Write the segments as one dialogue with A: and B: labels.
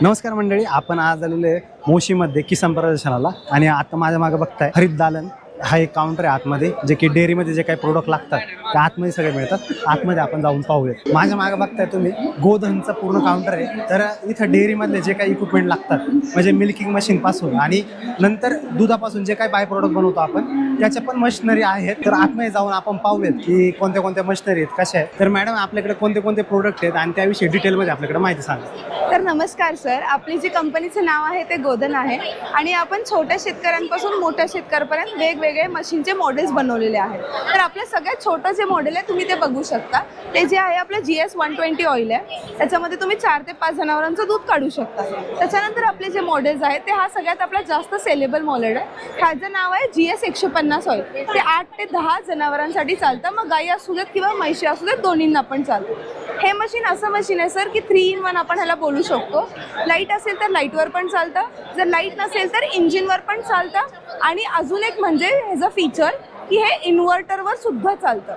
A: नमस्कार मंडळी, आपण आज आलेले मोशीमध्ये किसान प्रदर्शनाला आणि आता माझ्या मागे बघताय हरित दालन हा एक काउंटर आहे आतमध्ये, जे की डेअरीमध्ये जे काही प्रोडक्ट लागतात ते आतमध्ये सगळे मिळतात. आतमध्ये आपण जाऊन पाहूयात. माझ्या मागे बघताय तुम्ही गोधनचं पूर्ण काउंटर आहे. तर इथं डेअरीमधले जे काही इक्विपमेंट लागतात म्हणजे मिल्किंग मशीन पासून आणि नंतर दुधापासून जे काही बाय प्रोडक्ट बनवतो आपण त्याच्या पण मशिनरी आहेत. तर आतमध्ये जाऊन आपण पाहूयात की कोणत्या कोणत्या मशिनरी आहेत, कशा आहेत. तर मॅडम, आपल्याकडे कोणते कोणते प्रोडक्ट आहेत आणि त्याविषयी डिटेलमध्ये आपल्याकडे माहिती सांगा.
B: तर नमस्कार सर, आपली जी कंपनीचं नाव आहे ते गोधन आहे आणि आपण छोट्या शेतकऱ्यांपासून मोठ्या शेतकऱ्यापर्यंत वेगवेगळे मशीनचे मॉडेल्स बनवलेले आहेत. तर आपलं सगळ्यात छोटं जे मॉडेल आहे तुम्ही ते बघू शकता. ते जे आहे आपलं GS 120 ऑइल आहे. त्याच्यामध्ये तुम्ही 4 ते 5 जनावरांचं दूध काढू शकता. त्याच्यानंतर आपले जे मॉडेल्स आहेत ते हा सगळ्यात आपला जास्त सेलेबल मॉडेल आहे. ह्याचं नाव आहे GS 150 ऑइल. ते 8 ते 10 जनावरांसाठी चालतं. मग गाई असू देत किंवा म्हशी असू देत, दोन्हींना पण चालतं. हे मशीन असं मशीन आहे सर की 3 in 1 आपण ह्याला बोलू शकतो. लाईट असेल तर लाईटवर पण चालतं, जर लाईट नसेल तर इंजिनवर पण चालतं. आणि अजून एक म्हणजे ह्याचं फीचर की हे इन्व्हर्टरवर सुद्धा चालतं.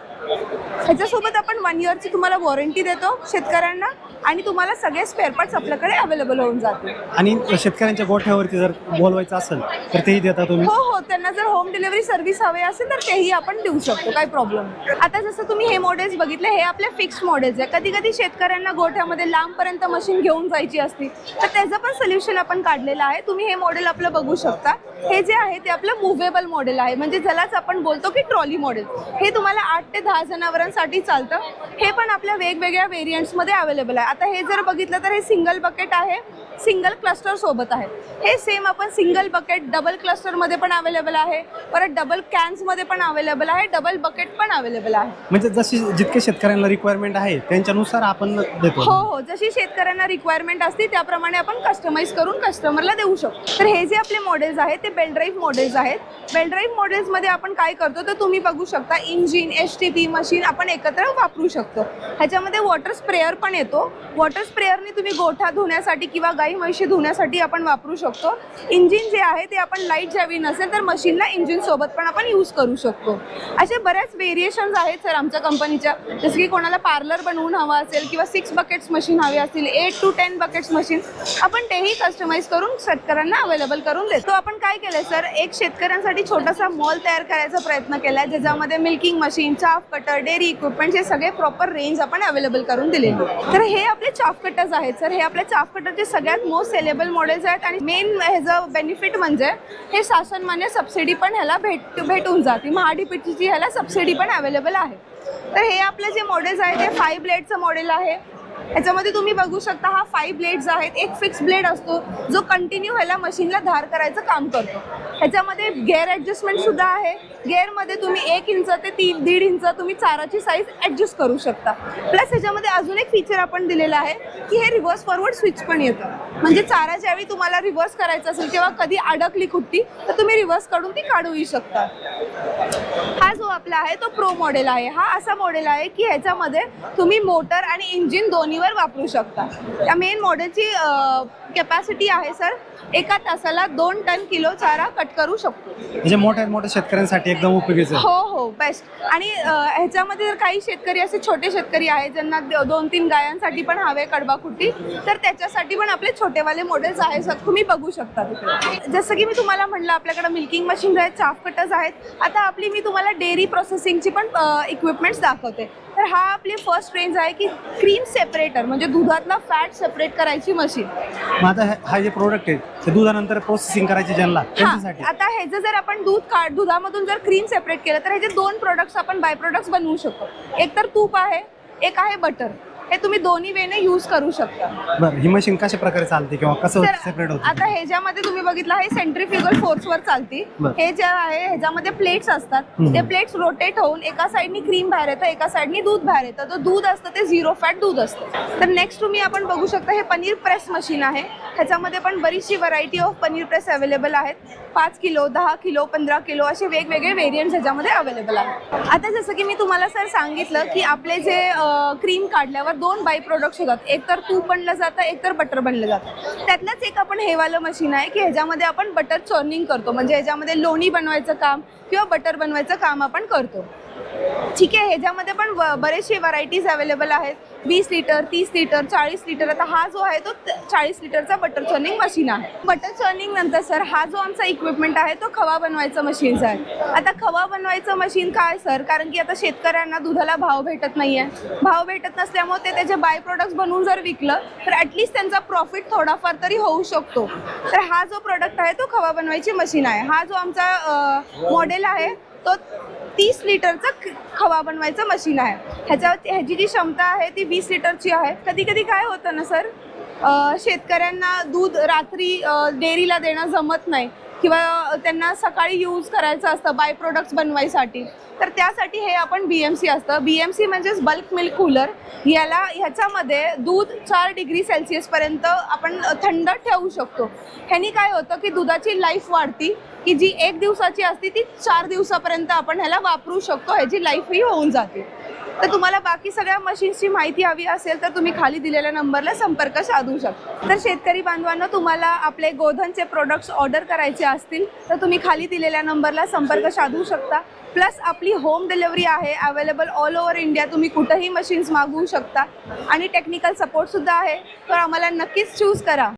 B: ह्याच्यासोबत आपण 1 yearची तुम्हाला वॉरंटी देतो शेतकऱ्यांना आणि तुम्हाला सगळे स्पेअर पार्ट्स आपल्याकडे अवेलेबल होऊन जातील.
A: आणि शेतकऱ्यांच्या गोठ्यावरती जर बोलवायचं असेल तर तेही देता तुम्ही?
B: हो, त्यांना जर होम डिलिव्हरी सर्व्हिस हवे असेल तर तेही आपण देऊ शकतो, काही प्रॉब्लेम नाही. आता जसं तुम्ही हे मॉडेल्स बघितले, हे आपले फिक्स्ड मॉडेल्स आहे. कधी कधी शेतकऱ्यांना गोठ्यामध्ये लांबपर्यंत मशीन घेऊन जायची असती तर त्याचं पण सोल्युशन आपण काढलेलं आहे. तुम्ही हे मॉडेल आपलं बघू शकता. हे जे आहे ते आपलं मुव्हेबल मॉडेल आहे, म्हणजे ज्यालाच आपण बोलतो की ट्रॉली मॉडेल. हे तुम्हाला 8 ते 10 जनावरांसाठी चालतं. हे पण आपल्या वेगवेगळ्या व्हेरियंट्समध्ये अवेलेबल आहे. आता हे जर बघितलं तर हे सिंगल बकेट आहे, सिंगल क्लस्टर सोबत आहे. हे सेम आपण सिंगल बकेट डबल क्लस्टरमध्ये पण अवेलेबल आहे, परत डबल कॅन्समध्ये पण अवेलेबल आहे, डबल बकेट पण अवेलेबल आहे.
A: म्हणजे जशी जितके शेतकऱ्यांना रिक्वायरमेंट आहे त्यांच्यानुसार आपण देतो?
B: हो, जशी शेतकऱ्यांना रिक्वायरमेंट असते त्याप्रमाणे आपण कस्टमाइज करून कस्टमरला देऊ शकतो. तर हे जे आपले मॉडेल्स आहेत ते बेल्ट ड्राईव्ह मॉडेल्स आहेत. बेल्ट ड्राईव्ह मॉडेल्समध्ये आपण काय करतो तर तुम्ही बघू शकता, इंजिन, STP मशीन आपण एकत्र वापरू शकतो. ह्याच्यामध्ये वॉटर स्प्रेअर पण येतो. वॉटर स्प्रेअरने तुम्ही गोठा धुण्यासाठी किंवा गाई म्हशी धुण्यासाठी आपण वापरू शकतो. इंजिन जे आहे ते आपण लाईट ज्यावेळी नसेल तर मशीनला इंजिन सोबत पण आपण यूज करू शकतो. असे बऱ्याच व्हेरिएशन्स आहेत सर आमच्या कंपनीच्या. जसं की कोणाला पार्लर बनवून हवा असेल किंवा 6 बकेट्स मशीन हवे असतील, 8 to 10 बकेट्स मशीन, आपण तेही कस्टमाइज करून शेतकऱ्यांना अवेलेबल करून देतो. आपण काय केलंय सर, एक शेतकऱ्यांसाठी छोटासा मॉल तयार करायचा प्रयत्न केलाय, ज्याच्यामध्ये milking machine, chaff cutter, dairy equipment हे सगळे प्रॉपर रेंज आपण अवेलेबल करून दिलेले. तर हे आपले चाफ कटर्स आहेत सर. हे आपल्या चाफ कटरचे सगळ्यात मोस्ट सेलेबल मॉडेल्स आहेत आणि मेन ह्याचं बेनिफिट म्हणजे हे शासनमान्य सबसिडी पण ह्याला भेटून जाते. महाडीपीटीची ह्याला सबसिडी पण अवेलेबल आहे. तर हे आपले जे मॉडेल्स आहे ते 5 ब्लेडचं मॉडेल आहे. ह्याच्यामध्ये तुम्ही बघू शकता हा 5 ब्लेड्स आहेत. एक फिक्स ब्लेड असतो जो कंटिन्यू ह्याला मशीनला धार करायचं काम करतो. ह्याच्यामध्ये गेअर ॲडजस्टमेंट सुद्धा आहे. गेअरमध्ये तुम्ही 1 इंच ते 1.5 इंच तुम्ही चाराची साईज ॲडजस्ट करू शकता. प्लस ह्याच्यामध्ये अजून एक फीचर आपण दिलेलं आहे की हे रिव्हर्स फॉरवर्ड स्विच पण येतं. म्हणजे चारा ज्यावेळी तुम्हाला रिव्हर्स करायचं असेल किंवा कधी अडकली कुठली तर तुम्ही रिव्हर्स काढून ती काढूही शकता. हा जो आपला आहे तो प्रो मॉडेल आहे. हा असा मॉडेल आहे की ह्याच्यामध्ये तुम्ही मोटर आणि इंजिन दोन्हीवर वापरू शकता. त्या मेन मॉडेलची कॅपॅसिटी आहे सर, एका तासाला 2 टन किलो चारा कट करू शकतो.
A: म्हणजे मोठ्या शेतकऱ्यांसाठी एकदम उपयोगीचं आहे.
B: हो, बेस्ट. आणि ह्याच्यामध्ये जर काही शेतकरी असे छोटे शेतकरी आहेत ज्यांना 2-3 गायांसाठी पण हवे कडबाकुट्टी, तर त्याच्यासाठी पण आपले छोटेवाले मॉडेल्स आहेत सर, तुम्ही बघू शकता तिकडे. जसं की मी तुम्हाला म्हटलं आपल्याकडे मिल्किंग मशीन्स आहेत, चाफ कटर्स आहेत. आता मी तुम्हाला डेअरी प्रोसेसिंगची पण इक्विपमेंट्स दाखवते. तर हा आपली फर्स्ट रेंज आहे की क्रीम सेपरेटर, म्हणजे दुधातला फॅट सेपरेट करायची मशीन.
A: माझा हा जे प्रोडक्ट आहे ते दुधानंतर प्रोसेसिंग करायची ज्यांना त्यांच्यासाठी.
B: आता ह्याचं जर आपण दुधामधून जर क्रीम सेपरेट केलं तर ह्याचे 2 प्रोडक्ट्स आपण बाय प्रोडक्ट्स बनवू शकतो. एक तर तूप आहे, एक आहे बटर. हे तुम्ही दोन्ही वेने यूज करू शकता.
A: बरं, ही मशीन कशा प्रकारे चालते किंवा कसं सेपरेट होतं?
B: आता ह्याच्यामध्ये तुम्ही बघितलं हे सेंट्रीफ्युगल फोर्सवर चालते. हे जे आहे ह्याच्यामध्ये प्लेट्स असतात. ते प्लेट्स रोटेट होऊन एका साईडनी क्रीम बाहेर येतं, एका साईडनी दूध बाहेर येतं. तर दूध असतं ते 0 फॅट दूध असतं. तर नेक्स्ट तुम्ही आपण बघू शकता हे पनीर प्रेस मशीन आहे. ह्याच्यामध्ये पण बरीचशी variety of paneer press available आहेत. 5 किलो, 10 किलो, 15 किलो असे वेगवेगळे व्हेरियंट्स ह्याच्यामध्ये अवेलेबल आहेत. आता जसं की मी तुम्हाला सर सांगितलं की आपले जे क्रीम काढल्यावर 2 बाय प्रोडक्ट्स होतात. एक तर तूप बनलं जातं, एक तर बटर बनलं जातं. त्यातलंच एक आपण हे वालं मशीन आहे की ह्याच्यामध्ये आपण बटर चर्निंग करतो, म्हणजे ह्याच्यामध्ये लोणी बनवायचं काम किंवा बटर बनवायचं काम आपण करतो. ठीक आहे, ह्याच्यामध्ये पण बरेचसे व्हरायटीज अवेलेबल आहेत. 20 लिटर, 30 लिटर, 40 लिटर. आता हा जो आहे तो 40 लिटरचा बटर चर्निंग मशीन आहे. बटर चर्निंग नंतर सर हा जो आमचा इक्विपमेंट आहे तो खवा बनवायचं मशीनचा आहे. आता खवा बनवायचं मशीन काय सर, कारण की आता शेतकऱ्यांना दुधाला भाव भेटत नाहीये. भाव भेटत नसल्यामुळे ते त्याचे बाय प्रोडक्ट्स बनवून जर विकलं तर ॲटलिस्ट त्यांचा प्रॉफिट थोडाफार तरी होऊ शकतो. तर हा जो प्रोडक्ट आहे तो खवा बनवायची मशीन आहे. हा जो आमचा मॉडेल आहे तो 30 लिटरचा खवा बनवायचं मशीन आहे. ह्याची जी क्षमता आहे ती 20 लिटरची आहे. कधी कधी काय होतं ना सर, शेतकऱ्यांना दूध रात्री डेअरीला देणं जमत नाही किंवा त्यांना सकाळी यूज करायचं असतं बाय प्रोडक्ट्स बनवायसाठी. तर त्यासाठी हे आपण BMC असतं. BMC म्हणजेच बल्क मिल्क कूलर. ह्याच्यामध्ये दूध 4 डिग्री सेल्सिअसपर्यंत आपण थंड ठेवू शकतो. ह्यानी काय होतं की दुधाची लाईफ वाढती, की जी 1 दिवसाची असते ती 4 दिवसापर्यंत आपण ह्याला वापरू शकतो. ह्याची लाईफही होऊन जाते. तर तुम्हाला बाकी सगळ्या मशीन्सची माहिती हवी असेल तर तुम्ही खाली दिलेल्या नंबरला संपर्क साधू शकता. तर शेतकरी बांधवांनो, तुम्हाला आपले गोधनचे प्रोडक्ट्स ऑर्डर करायचे असतील तर तुम्ही खाली दिलेल्या नंबरला संपर्क साधू शकता. प्लस आपली होम डिलिव्हरी आहे अवेलेबल ऑल ओव्हर इंडिया. तुम्ही कुठंही मशीन्स मागवू शकता आणि टेक्निकल सपोर्टसुद्धा आहे. तर आम्हाला नक्कीच चूज करा.